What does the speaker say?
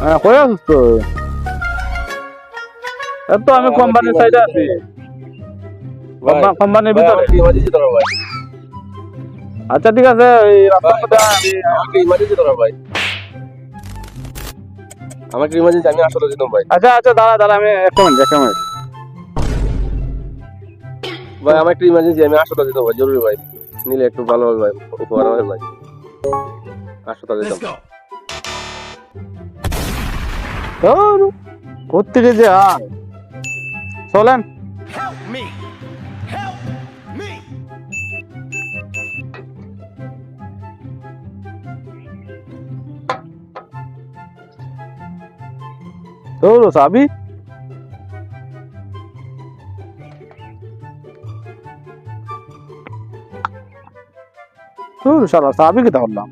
হ্যাঁ কই আছিস তো? এই তো আমি কোম্পানির সাইডে আছি। কোম্পানির ভিতরে। ইমার্জেন্সি দরকার ভাই। আচ্ছা ঠিক আছে, এই রাস্তার মধ্যে আমাকে ইমার্জেন্সি দরকার ভাই। আমাকে ইমার্জেন্সি, আমি আসলে যেতাম ভাই। আচ্ছা আচ্ছা দাঁড়া আমি একটা মিনিট। ভাই আমার একটা ইমার্জেন্সি, আমি আসলে যেতাম ভাই, জরুরি ভাই। নিলে একটু ভালো হবে ভাই, উপকার হবে ভাই। আসলে যেতাম। ধুর, কোত্থেকে যে আর চলেন। তোর চাবি তোর সারা চাবি কেটে করলাম।